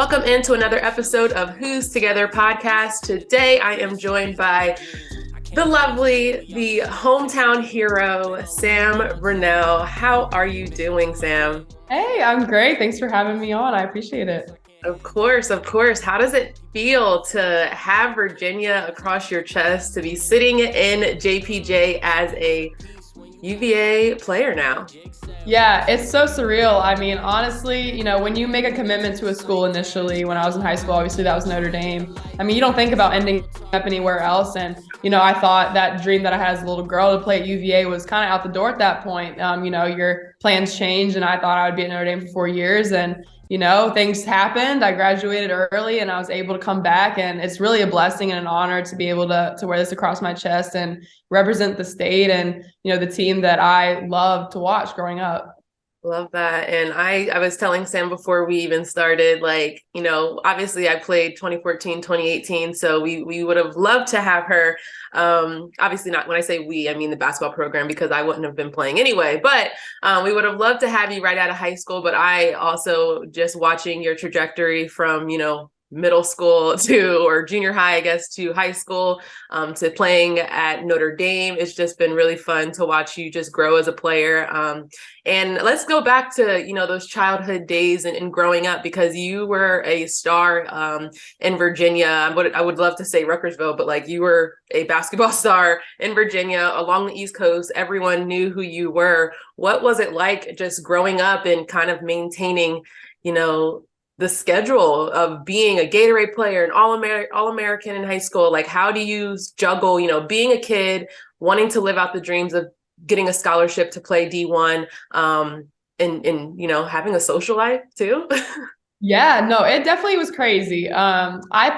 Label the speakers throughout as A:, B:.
A: Welcome into another episode of Who's Together podcast. Today I am joined by the hometown hero, Sam Brunelle. How are you doing, Sam?
B: Hey, I'm great. Thanks for having me on. I appreciate it.
A: Of course, of course. How does it feel to have Virginia across your chest, to be sitting in JPJ as a UVA player now?
B: Yeah, it's so surreal. I mean, honestly, when you make a commitment to a school initially, when I was in high school, obviously that was Notre Dame. I mean, you don't think about ending up anywhere else. And, I thought that dream that I had as a little girl to play at UVA was kind of out the door at that point. Your plans changed, and I thought I would be at Notre Dame for 4 years. And things happened. I graduated early and I was able to come back, and it's really a blessing and an honor to be able to wear this across my chest and represent the state and, the team that I loved to watch growing up.
A: Love that. And I was telling Sam before we even started, obviously I played 2014, 2018. So we would have loved to have her. Obviously not when I say we, I mean the basketball program, because I wouldn't have been playing anyway, but we would have loved to have you right out of high school. But I also just watching your trajectory from, middle school or junior high, I guess, to high school, to playing at Notre Dame. It's just been really fun to watch you just grow as a player. And let's go back to, those childhood days and growing up, because you were a star in Virginia. I would love to say Ruckersville, but you were a basketball star in Virginia along the East Coast. Everyone knew who you were. What was it like just growing up and kind of maintaining, the schedule of being a Gatorade player and All-American in high school? How do you juggle, being a kid, wanting to live out the dreams of getting a scholarship to play D1, and having a social life too?
B: Yeah, no, it definitely was crazy. My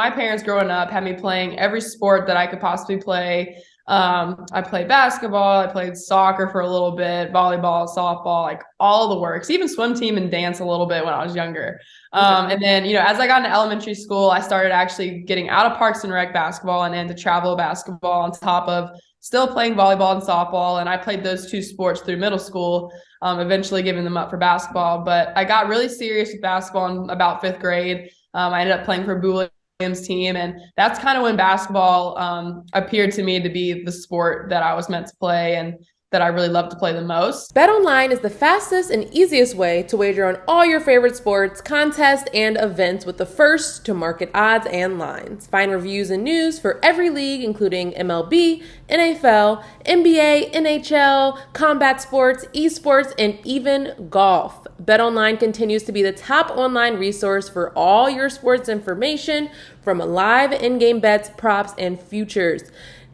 B: parents growing up had me playing every sport that I could possibly play. I played basketball, I played soccer for a little bit, volleyball, softball, all the works, even swim team and dance a little bit when I was younger. And then, as I got into elementary school, I started actually getting out of Parks and Rec basketball and into travel basketball on top of still playing volleyball and softball. And I played those two sports through middle school, eventually giving them up for basketball. But I got really serious with basketball in about fifth grade. I ended up playing for Williams team, and that's kind of when basketball appeared to me to be the sport that I was meant to play and that I really love to play the most.
C: BetOnline is the fastest and easiest way to wager on all your favorite sports, contests, and events with the first to market odds and lines. Find reviews and news for every league, including MLB, NFL, NBA, NHL, combat sports, esports, and even golf. BetOnline continues to be the top online resource for all your sports information, from live in-game bets, props, and futures.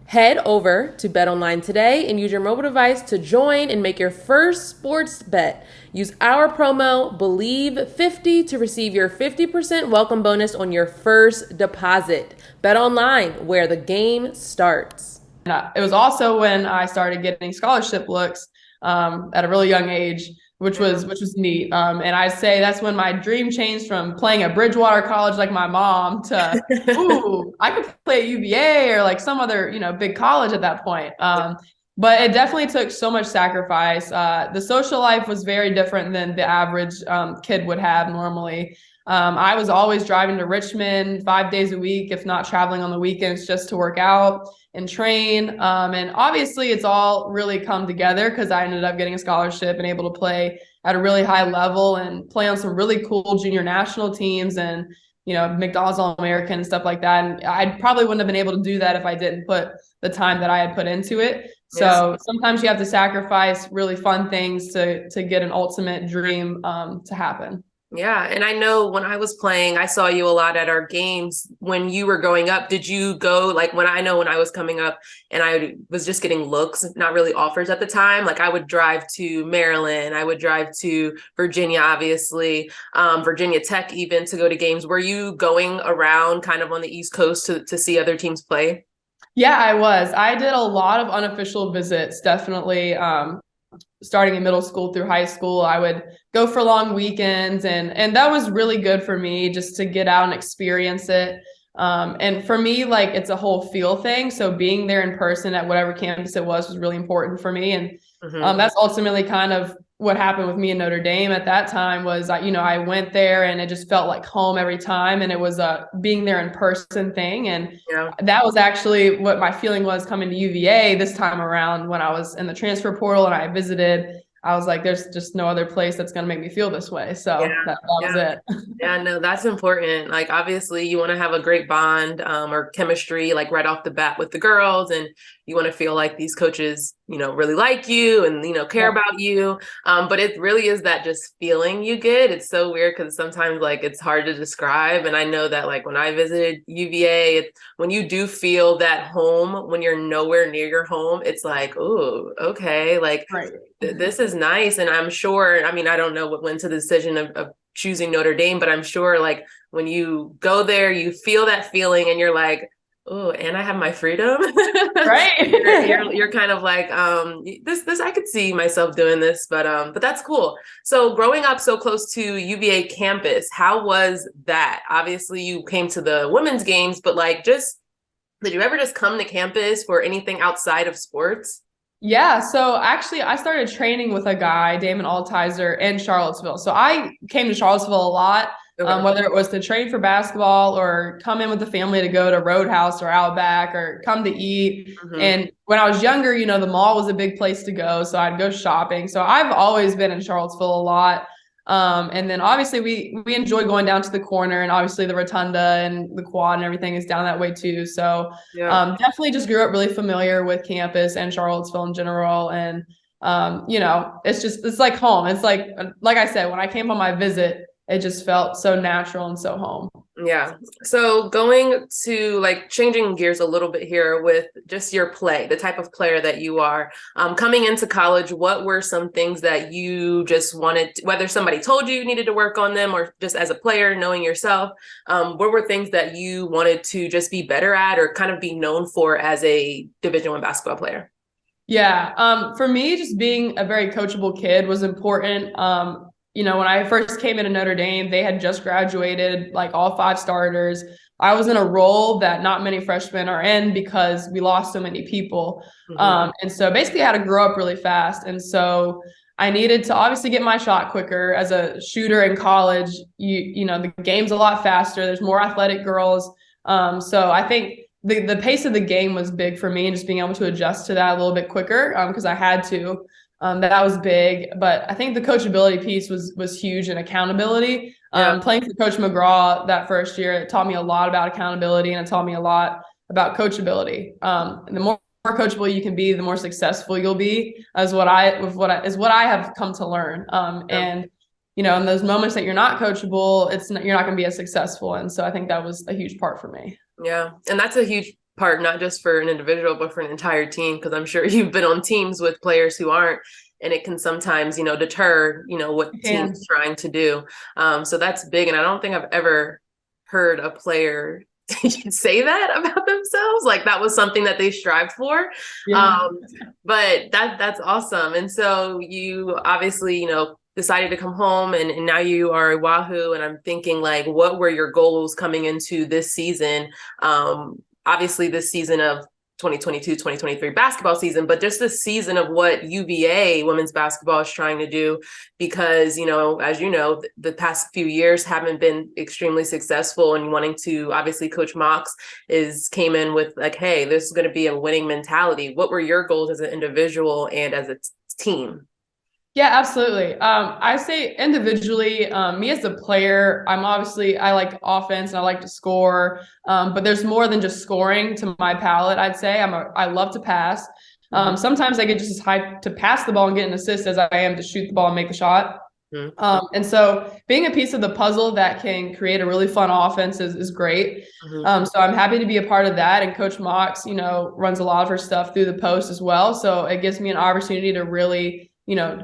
C: Head over to BetOnline today and use your mobile device to join and make your first sports bet. Use our promo BELIEVE50 to receive your 50% welcome bonus on your first deposit. BetOnline, where the game starts.
B: It was also when I started getting scholarship looks at a really young age, which was neat. And I'd say that's when my dream changed from playing at Bridgewater College like my mom to, ooh, I could play at UVA or some other, big college at that point. But it definitely took so much sacrifice. The social life was very different than the average kid would have normally. I was always driving to Richmond 5 days a week, if not traveling on the weekends, just to work out and train. And obviously it's all really come together because I ended up getting a scholarship and able to play at a really high level and play on some really cool junior national teams and, McDonald's All-American and stuff like that. And I probably wouldn't have been able to do that if I didn't put the time that I had put into it. So sometimes you have to sacrifice really fun things to get an ultimate dream to happen.
A: Yeah. And I know when I was playing, I saw you a lot at our games when you were growing up. Did you go when I was coming up and I was just getting looks, not really offers at the time? I would drive to Maryland. I would drive to Virginia, obviously, Virginia Tech, even to go to games. Were you going around kind of on the East Coast to see other teams play?
B: Yeah, I was. I did a lot of unofficial visits, definitely. Starting in middle school through high school, I would go for long weekends, and that was really good for me just to get out and experience it. And for me, it's a whole feel thing. So being there in person at whatever campus it was really important for me. And that's ultimately kind of what happened with me in Notre Dame at that time was, I went there and it just felt like home every time. And it was a being there in person thing. And
A: Yeah.
B: that was actually what my feeling was coming to UVA this time around when I was in the transfer portal and I visited. I was like, there's just no other place that's going to make me feel this way. So that was it.
A: Yeah, no, that's important. Like, obviously, you want to have a great bond or chemistry, like right off the bat with the girls, and you want to feel like these coaches, really like you and, care about you. But it really is that just feeling you get. It's so weird because sometimes like it's hard to describe. And I know that like when I visited UVA, when you do feel that home, when you're nowhere near your home, it's like, oh, okay, like this is nice. And I'm sure, I don't know what went to the decision of choosing Notre Dame, but I'm sure like when you go there, you feel that feeling and you're like, oh, and I have my freedom.
B: Right.
A: you're kind of like, this, I could see myself doing this, but that's cool. So growing up so close to UVA campus, how was that? Obviously you came to the women's games, but like did you ever just come to campus for anything outside of sports?
B: Yeah, so actually I started training with a guy, Damon Altizer, in Charlottesville. So I came to Charlottesville a lot, whether it was to train for basketball or come in with the family to go to Roadhouse or Outback or come to eat.
A: Mm-hmm.
B: And when I was younger, the mall was a big place to go. So I'd go shopping. So I've always been in Charlottesville a lot. And then obviously we enjoy going down to the corner, and obviously the rotunda and the quad and everything is down that way too. So definitely just grew up really familiar with campus and Charlottesville in general. And it's like home. It's like I said, when I came on my visit, it just felt so natural and so home.
A: Yeah. So going to like changing gears a little bit here with just your play, the type of player that you are, coming into college, what were some things that you just wanted, whether somebody told you needed to work on them or just as a player, knowing yourself, what were things that you wanted to just be better at or kind of be known for as a Division I basketball player?
B: Yeah. For me, just being a very coachable kid was important. When I first came into Notre Dame, they had just graduated like all 5 starters. I was in a role that not many freshmen are in because we lost so many people.
A: Mm-hmm.
B: And so basically I had to grow up really fast. And so I needed to obviously get my shot quicker. As a shooter in college, the game's a lot faster. There's more athletic girls. So I think the pace of the game was big for me, and just being able to adjust to that a little bit quicker because I had to. That was big, but I think the coachability piece was huge, and accountability. Playing for Coach McGraw that first year, it taught me a lot about accountability, and it taught me a lot about coachability. And the more coachable you can be, the more successful you'll be, is what I have come to learn. And in those moments that you're not coachable, you're not going to be as successful. And so I think that was a huge part for me.
A: Yeah, and that's a huge part, not just for an individual, but for an entire team, because I'm sure you've been on teams with players who aren't, and it can sometimes, deter, what the team's trying to do. So that's big. And I don't think I've ever heard a player say that about themselves. Like that was something that they strived for.
B: Yeah.
A: But that's awesome. And so you obviously, decided to come home and now you are a Wahoo. And I'm thinking like, what were your goals coming into this season? Obviously this season of 2022-2023 basketball season, but just the season of what UVA women's basketball is trying to do, because, as you know, the past few years haven't been extremely successful, and wanting to, obviously Coach Mox came in with like, hey, this is going to be a winning mentality. What were your goals as an individual and as a team?
B: Yeah, absolutely. I say individually, me as a player, I like offense and I like to score, but there's more than just scoring to my palate. I'd say I love to pass. Sometimes I get just as hyped to pass the ball and get an assist as I am to shoot the ball and make the shot. And so being a piece of the puzzle that can create a really fun offense is great. So I'm happy to be a part of that. And Coach Mox, runs a lot of her stuff through the post as well. So it gives me an opportunity to really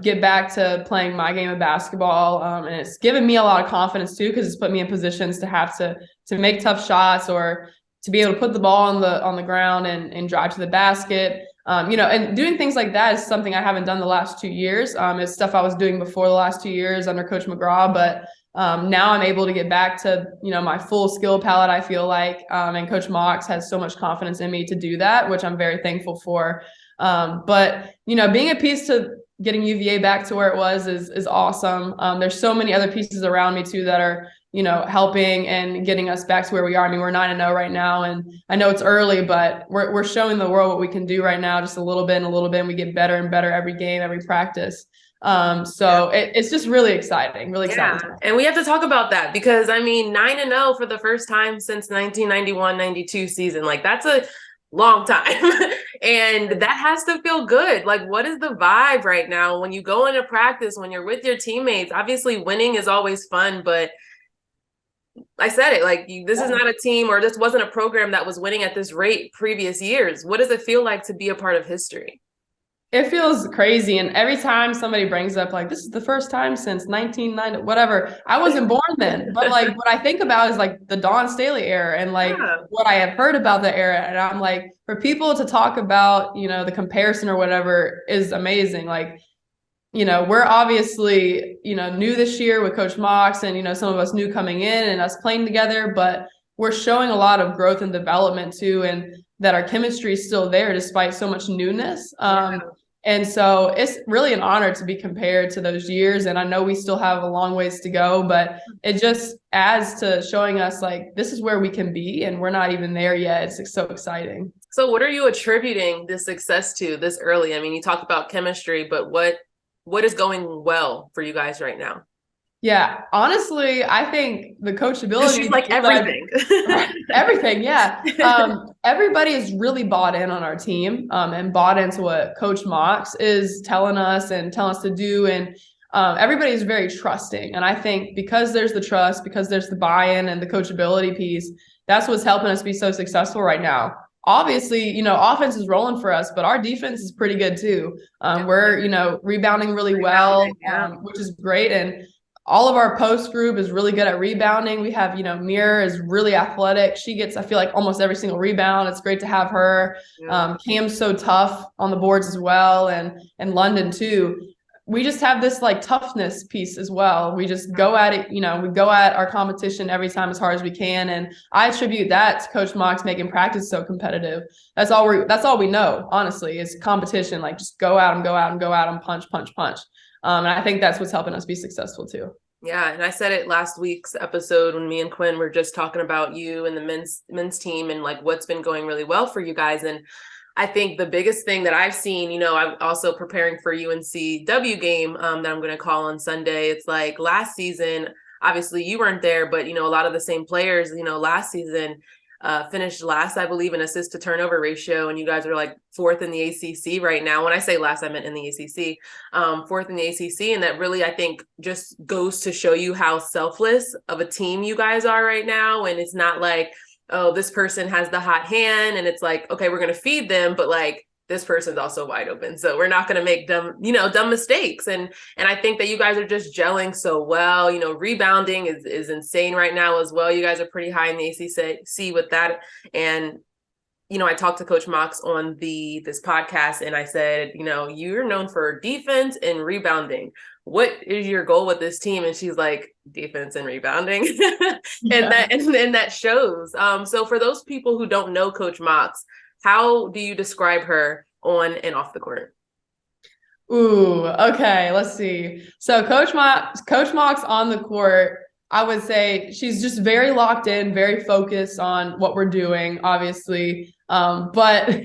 B: get back to playing my game of basketball. And it's given me a lot of confidence too, because it's put me in positions to have to make tough shots or to be able to put the ball on the ground and drive to the basket. And doing things like that is something I haven't done the last 2 years. It's stuff I was doing before the last 2 years under Coach McGraw, but now I'm able to get back to, my full skill palette, I feel like, and Coach Mox has so much confidence in me to do that, which I'm very thankful for. But, being a piece to getting UVA back to where it was is awesome. There's so many other pieces around me too that are, helping and getting us back to where we are. I mean, we're 9-0 right now, and I know it's early, but we're showing the world what we can do right now, just a little bit and a little bit, and we get better and better every game, every practice. It's just really exciting, really exciting.
A: And we have to talk about that because, I mean, 9-0 for the first time since 1991-92 season. Like, that's a long time. And that has to feel good. Like, what is the vibe right now when you go into practice, when you're with your teammates? Obviously, winning is always fun, but I said it, like, this is not a team, or this wasn't a program that was winning at this rate previous years. What does it feel like to be a part of history?
B: It feels crazy. And every time somebody brings up, like, this is the first time since 1990, whatever, I wasn't born then. But like, what I think about is like the Dawn Staley era and like what I have heard about the era. And I'm like, for people to talk about, the comparison or whatever is amazing. Like, we're obviously, new this year with Coach Mox and, some of us new coming in and us playing together, but we're showing a lot of growth and development too, and that our chemistry is still there despite so much newness. And so it's really an honor to be compared to those years. And I know we still have a long ways to go, but it just adds to showing us like, this is where we can be, and we're not even there yet. It's so exciting.
A: So what are you attributing this success to this early? I mean, you talked about chemistry, but what is going well for you guys right now?
B: Yeah, honestly, I think the coachability.
A: She's like everything.
B: Everything, yeah. Everybody is really bought in on our team and bought into what Coach Mox is telling us to do. And everybody is very trusting. And I think because there's the trust, because there's the buy-in and the coachability piece, that's what's helping us be so successful right now. Obviously, offense is rolling for us, but our defense is pretty good too. We're, rebounding really well, which is great. And all of our post group is really good at rebounding. We have, Mira is really athletic. She gets, I feel like, almost every single rebound. It's great to have her. Cam's so tough on the boards as well. And London too. We just have this like toughness piece as well. We just go at it, we go at our competition every time as hard as we can. And I attribute that to Coach Mox making practice so competitive. That's all we know, honestly, is competition. Like, just go at them, punch. And I think that's what's helping us be successful too.
A: Yeah. And I said it last week's episode when me and Quinn were just talking about you and the men's team and like what's been going really well for you guys. And I think the biggest thing that I've seen, I'm also preparing for UNCW game that I'm going to call on Sunday. It's like last season, obviously you weren't there, but, a lot of the same players, last season finished last, I believe, in assist to turnover ratio. And you guys are like fourth in the ACC right now. When I say last, I meant in the ACC, fourth in the ACC. And that really, I think, just goes to show you how selfless of a team you guys are right now. And it's not like, oh, this person has the hot hand and it's like, okay, we're going to feed them. But like, this person's also wide open. So we're not going to make dumb mistakes. And I think that you guys are just gelling so well. Rebounding is insane right now as well. You guys are pretty high in the ACC with that. And, I talked to Coach Mox on this podcast and I said, you're known for defense and rebounding. What is your goal with this team? And she's like, defense and rebounding. and that shows. So for those people who don't know Coach Mox, how do you describe her on and off the court?
B: Ooh, okay. Let's see. So Coach Mox on the court, I would say she's just very locked in, very focused on what we're doing, obviously. But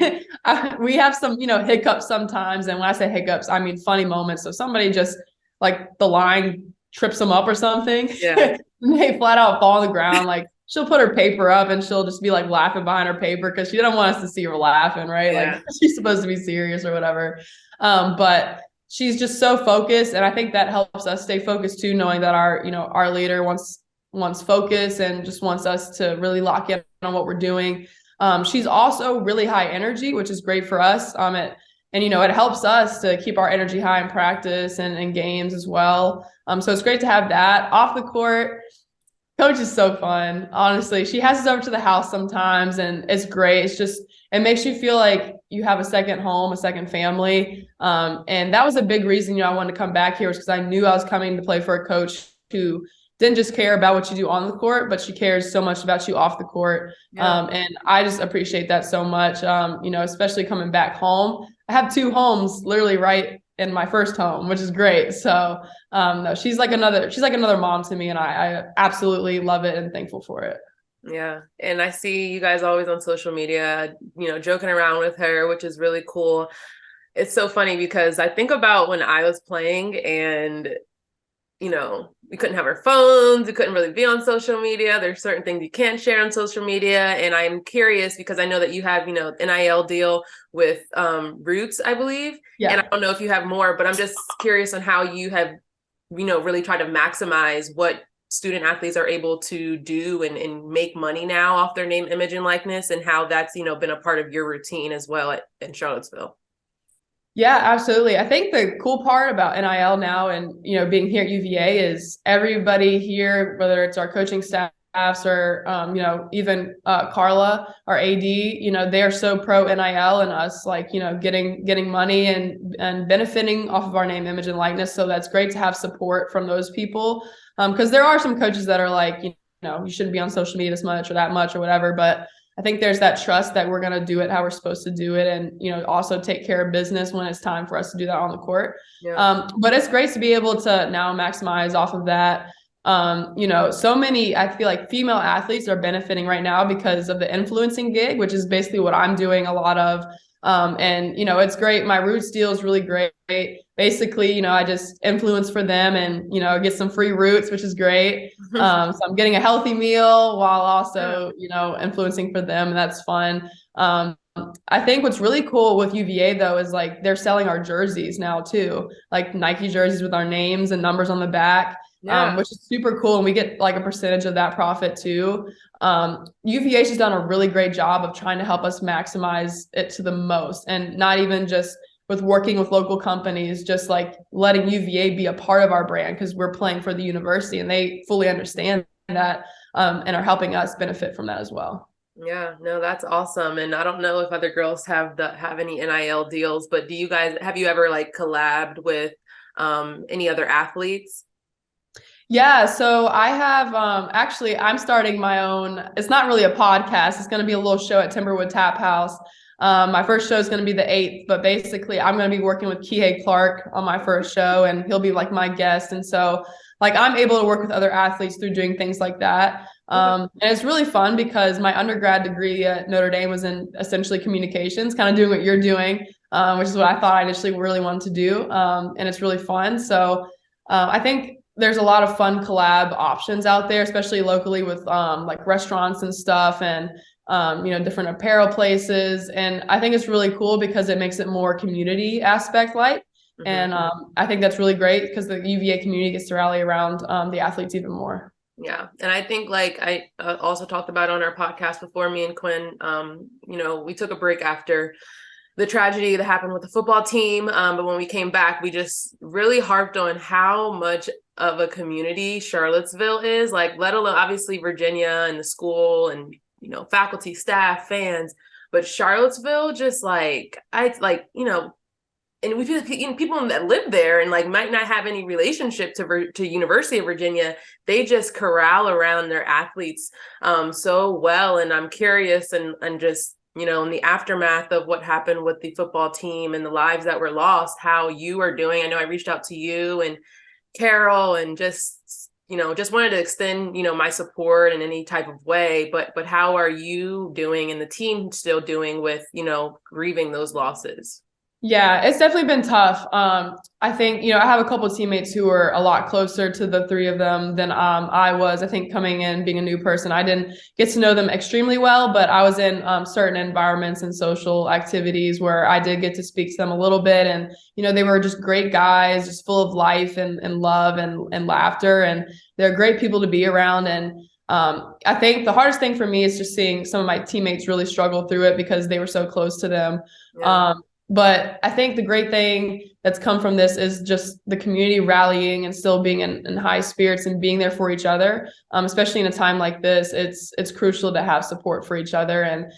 B: we have some, hiccups sometimes. And when I say hiccups, I mean funny moments. So somebody just like the line trips them up or something.
A: Yeah.
B: And they flat out fall on the ground. Like, she'll put her paper up and she'll just be like laughing behind her paper because she doesn't want us to see her laughing, right? Yeah. Like, she's supposed to be serious or whatever. But she's just so focused. And I think that helps us stay focused too, knowing that our leader wants focus and just wants us to really lock in on what we're doing. She's also really high energy, which is great for us. It helps us to keep our energy high in practice and in games as well. So it's great to have that. Off the court, Coach is so fun. Honestly, she has us over to the house sometimes and it's great. It makes you feel like you have a second home, a second family. And that was a big reason, I wanted to come back here, was because I knew I was coming to play for a coach who didn't just care about what you do on the court, but she cares so much about you off the court. Yeah. And I just appreciate that so much, especially coming back home. I have two homes literally right in my first home, which is great. So no, she's like another mom to me, and I absolutely love it and thankful for it.
A: Yeah. And I see you guys always on social media, joking around with her, which is really cool. It's so funny because I think about when I was playing and, we couldn't have our phones. We couldn't really be on social media. There's certain things you can't share on social media. And I'm curious because I know that you have, NIL deal with Roots, I believe.
B: Yeah.
A: And I don't know if you have more, but I'm just curious on how you have, really tried to maximize what student athletes are able to do and make money now off their name, image, and likeness, and how that's, been a part of your routine as well in Charlottesville.
B: Yeah, absolutely. I think the cool part about NIL now and, being here at UVA is everybody here, whether it's our coaching staffs or, even Carla, our AD, they are so pro NIL and us like, getting money and benefiting off of our name, image, and likeness. So that's great to have support from those people. Because there are some coaches that are like, you shouldn't be on social media this much or that much or whatever. But I think there's that trust that we're going to do it how we're supposed to do it and, also take care of business when it's time for us to do that on the court. Yeah. But it's great to be able to now maximize off of that. So many, I feel like female athletes are benefiting right now because of the influencing gig, which is basically what I'm doing a lot of. And it's great. My Roots deal is really great. Basically, I just influence for them and, get some free Roots, which is great. So I'm getting a healthy meal while also, influencing for them. And that's fun. I think what's really cool with UVA though, is like, they're selling our jerseys now too, like Nike jerseys with our names and numbers on the back. Yeah. Which is super cool. And we get like a percentage of that profit too. UVA has done a really great job of trying to help us maximize it to the most, and not even just with working with local companies, just like letting UVA be a part of our brand because we're playing for the university and they fully understand that and are helping us benefit from that as well.
A: Yeah, no, that's awesome. And I don't know if other girls have any NIL deals, but have you ever like collabed with any other athletes?
B: Yeah, so I have actually I'm starting my own. It's not really a podcast. It's going to be a little show at Timberwood Tap House. My first show is going to be the 8th, but basically I'm going to be working with Kihei Clark on my first show, and he'll be like my guest. And so like I'm able to work with other athletes through doing things like that. And it's really fun because my undergrad degree at Notre Dame was in essentially communications, kind of doing what you're doing, which is what I thought I initially really wanted to do. And it's really fun. So I think there's a lot of fun collab options out there, especially locally with like restaurants and stuff and, different apparel places. And I think it's really cool because it makes it more community aspect like. Mm-hmm. And I think that's really great because the UVA community gets to rally around the athletes even more.
A: Yeah. And I think like I also talked about on our podcast before, me and Quinn, we took a break after the tragedy that happened with the football team. But when we came back, we just really harped on how much of a community Charlottesville is, like, let alone obviously Virginia and the school and, faculty, staff, fans, but Charlottesville just like, and we feel like people that live there and like might not have any relationship to University of Virginia, they just corral around their athletes so well. And I'm curious and just, in the aftermath of what happened with the football team and the lives that were lost, how you are doing. I know I reached out to you and Carol and just wanted to extend, my support in any type of way, but how are you doing and the team still doing with, grieving those losses?
B: Yeah, it's definitely been tough. I think, I have a couple of teammates who are a lot closer to the three of them than I was. I think coming in, being a new person, I didn't get to know them extremely well, but I was in certain environments and social activities where I did get to speak to them a little bit. And, they were just great guys, just full of life and love and laughter. And they're great people to be around. And I think the hardest thing for me is just seeing some of my teammates really struggle through it because they were so close to them. Yeah. But I think the great thing that's come from this is just the community rallying and still being in high spirits and being there for each other, especially in a time like this. It's crucial to have support for each other. And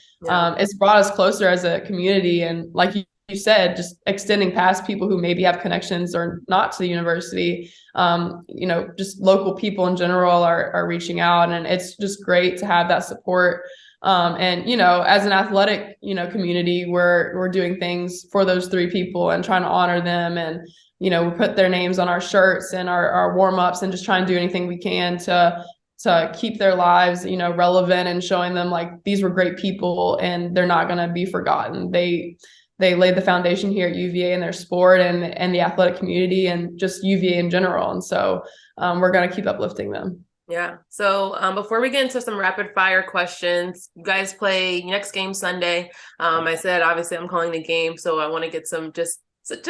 B: it's brought us closer as a community. And like you said, just extending past people who maybe have connections or not to the university, just local people in general are reaching out. And it's just great to have that support. And, as an athletic, community, we're doing things for those three people and trying to honor them. And, we put their names on our shirts and our warm-ups and just trying to do anything we can to keep their lives, relevant, and showing them like these were great people and they're not going to be forgotten. They laid the foundation here at UVA in their sport and the athletic community and just UVA in general. And so we're going to keep uplifting them.
A: Yeah. So before we get into some rapid fire questions, you guys play next game Sunday. I said, obviously I'm calling the game, so I want to get some just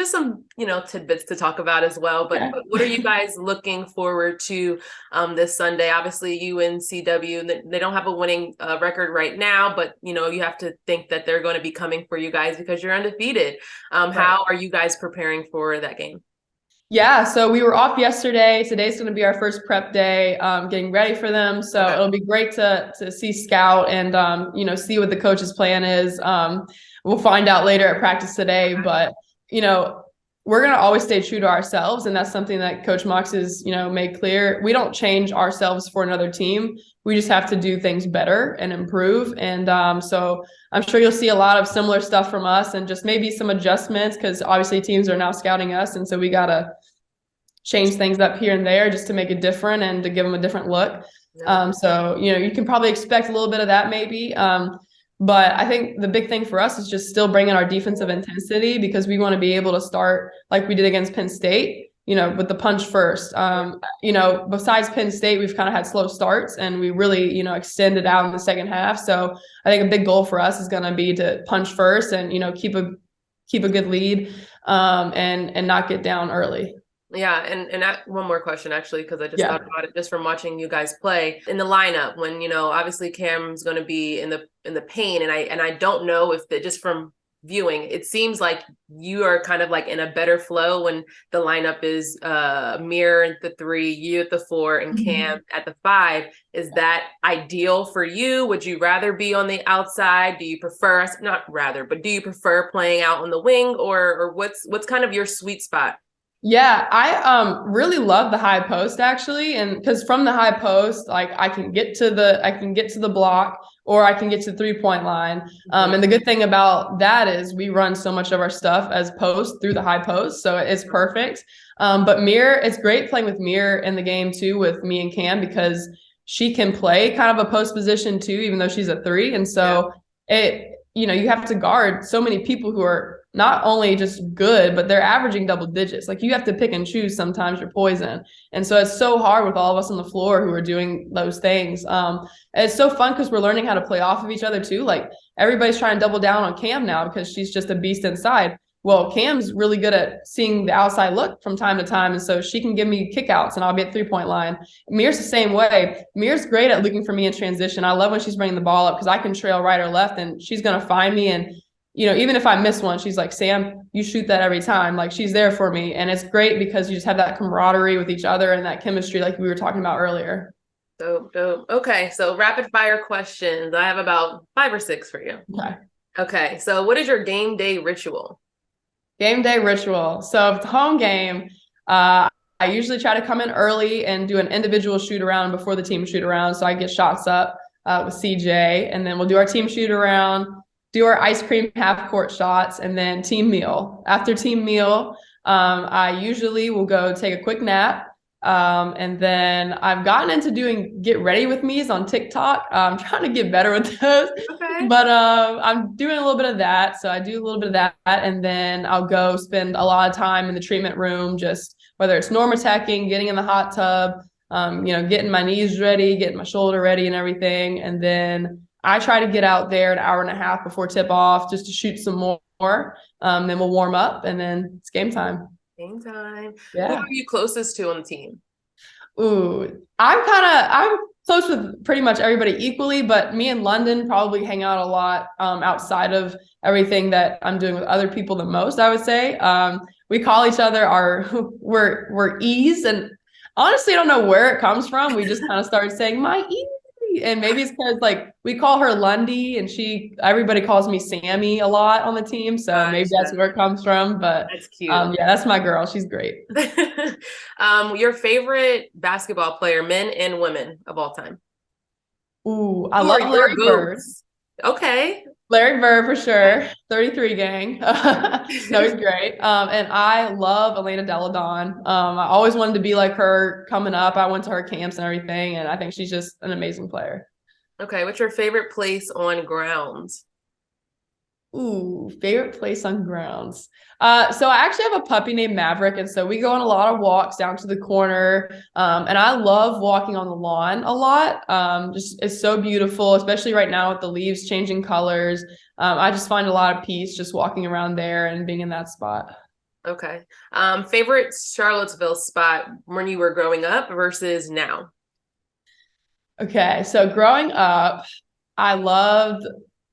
A: some, tidbits to talk about as well. But what are you guys looking forward to this Sunday? Obviously UNCW, they don't have a winning record right now, but you have to think that they're going to be coming for you guys because you're undefeated.
B: Right.
A: How are you guys preparing for that game?
B: Yeah, so we were off yesterday. Today's going to be our first prep day, getting ready for them. So It'll be great to see scout and see what the coach's plan is. We'll find out later at practice today, but we're going to always stay true to ourselves, and that's something that Coach Mox has made clear. We don't change ourselves for another team. We just have to do things better and improve. And so I'm sure you'll see a lot of similar stuff from us and just maybe some adjustments, because obviously teams are now scouting us, and so we got to change things up here and there just to make it different and to give them a different look. So you can probably expect a little bit of that maybe. But I think the big thing for us is just still bringing our defensive intensity, because we want to be able to start like we did against Penn State, with the punch first. Besides Penn State, we've kind of had slow starts and we really, extended out in the second half. So I think a big goal for us is going to be to punch first and, keep a good lead and not get down early.
A: Yeah, and one more question actually, because I just thought about it just from watching you guys play in the lineup. When obviously Cam's going to be in the paint, and I don't know if just from viewing, it seems like you are kind of like in a better flow when the lineup is Mir at the 3, you at the 4, and Cam at the 5. Is that ideal for you? Would you rather be on the outside? Do you prefer but do you prefer playing out on the wing, or what's kind of your sweet spot?
B: Yeah, I really love the high post actually, and because from the high post, like I can get to the block, or I can get to the 3-point line. And the good thing about that is we run so much of our stuff as post through the high post, so it's perfect. But Mir, it's great playing with Mir in the game too, with me and Cam, because she can play kind of a post position too, even though she's a 3, and so you have to guard so many people who are not only just good, but they're averaging double digits. Like you have to pick and choose sometimes your poison. And so it's so hard with all of us on the floor who are doing those things. It's so fun because we're learning how to play off of each other too. Like everybody's trying to double down on Cam now because she's just a beast inside. Well, Cam's really good at seeing the outside look from time to time. And so she can give me kickouts and I'll be at 3-point line. Mir's the same way. Mir's great at looking for me in transition. I love when she's bringing the ball up because I can trail right or left and she's going to find me. And even if I miss one, she's like, Sam, you shoot that every time. Like she's there for me. And it's great because you just have that camaraderie with each other and that chemistry like we were talking about earlier.
A: Dope. Okay. So rapid fire questions. I have about 5 or 6 for you. Okay. So what is your game day ritual?
B: Game day ritual. So if it's a home game, I usually try to come in early and do an individual shoot around before the team shoot around. So I get shots up with CJ, and then we'll do our team shoot around, do our ice cream half court shots, and then team meal. After team meal, I usually will go take a quick nap. And then I've gotten into doing get ready with me's on TikTok. I'm trying to get better with those, but I'm doing a little bit of that. So I do a little bit of that, and then I'll go spend a lot of time in the treatment room, just whether it's norm attacking, getting in the hot tub, getting my knees ready, getting my shoulder ready and everything. And then I try to get out there an hour and a half before tip off just to shoot some more. Then we'll warm up and then it's game time.
A: Game time.
B: Yeah.
A: Who are you closest to on the team?
B: Ooh, I'm close with pretty much everybody equally, but me and London probably hang out a lot outside of everything that I'm doing with other people the most, I would say. We call each other we're E's, and honestly, I don't know where it comes from. We just kind of started saying my E. And maybe it's because like we call her Lundy and everybody calls me Sammy a lot on the team. So maybe that's where it comes from. But
A: that's cute.
B: Yeah, that's my girl. She's great.
A: Your favorite basketball player, men and women of all time?
B: Ooh, I
A: Who
B: love
A: are your
B: Larry Bird.
A: goats? Okay.
B: Larry Bird for sure. 33 gang. No, he's great. And I love Elena Delle Donne. I always wanted to be like her coming up. I went to her camps and everything, and I think she's just an amazing player.
A: Okay. What's your favorite place on grounds?
B: Ooh, favorite place on grounds. So I actually have a puppy named Maverick, and so we go on a lot of walks down to the corner. And I love walking on the lawn a lot. Just it's so beautiful, especially right now with the leaves changing colors. I just find a lot of peace just walking around there and being in that spot.
A: Okay. Favorite Charlottesville spot when you were growing up versus now?
B: Okay, so growing up, I loved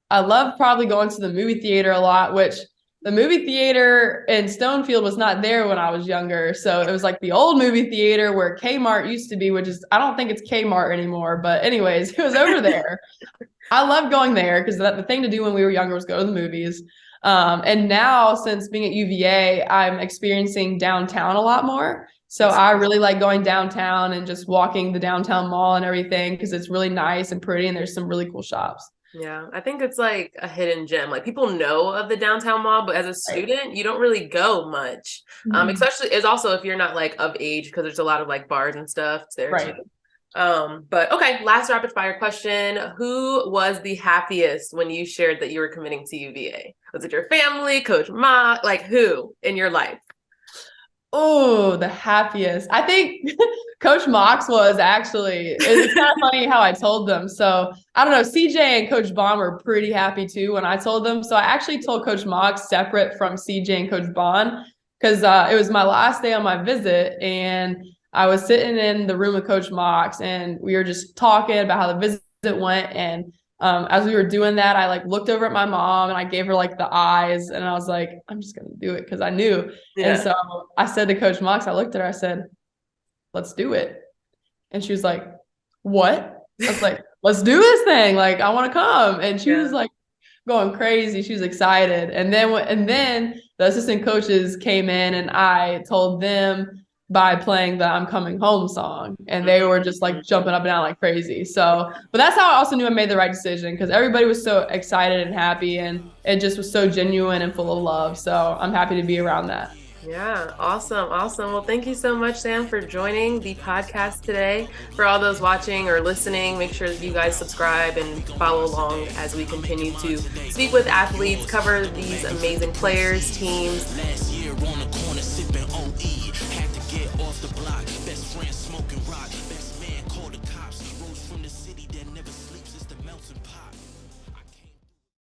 B: probably going to the movie theater a lot, which the movie theater in Stonefield was not there when I was younger. So it was like the old movie theater where Kmart used to be, which is, I don't think it's Kmart anymore, but anyways, it was over there. I love going there because the thing to do when we were younger was go to the movies. And now, since being at UVA, I'm experiencing downtown a lot more. So I really like going downtown and just walking the downtown mall and everything because it's really nice and pretty and there's some really cool shops.
A: Yeah, I think it's like a hidden gem. Like people know of the downtown mall, but as a student, you don't really go much. Especially it's also if you're not like of age because there's a lot of like bars and stuff there too. But okay, last rapid fire question. Who was the happiest when you shared that you were committing to UVA? Was it your family, Coach Ma? Like who in your life?
B: Oh, the happiest. I think Coach Mox was actually, it's kind of funny how I told them. So I don't know, CJ and Coach Bond were pretty happy too when I told them. So I actually told Coach Mox separate from CJ and Coach Bond because it was my last day on my visit and I was sitting in the room with Coach Mox and we were just talking about how the visit went. And as we were doing that, I like looked over at my mom and I gave her like the eyes and I was like, I'm just going to do it because I knew. Yeah. And so I said to Coach Mox, I looked at her, I said, let's do it. And she was like, what? I was like, let's do this thing. Like, I want to come. And she was like going crazy. She was excited. And then the assistant coaches came in and I told them by playing the I'm Coming Home song. And they were just like jumping up and down like crazy. So, but that's how I also knew I made the right decision because everybody was so excited and happy and it just was so genuine and full of love. So I'm happy to be around that.
A: Yeah, awesome. Well, thank you so much, Sam, for joining the podcast today. For all those watching or listening, make sure that you guys subscribe and follow along as we continue to speak with athletes, cover these amazing players, teams.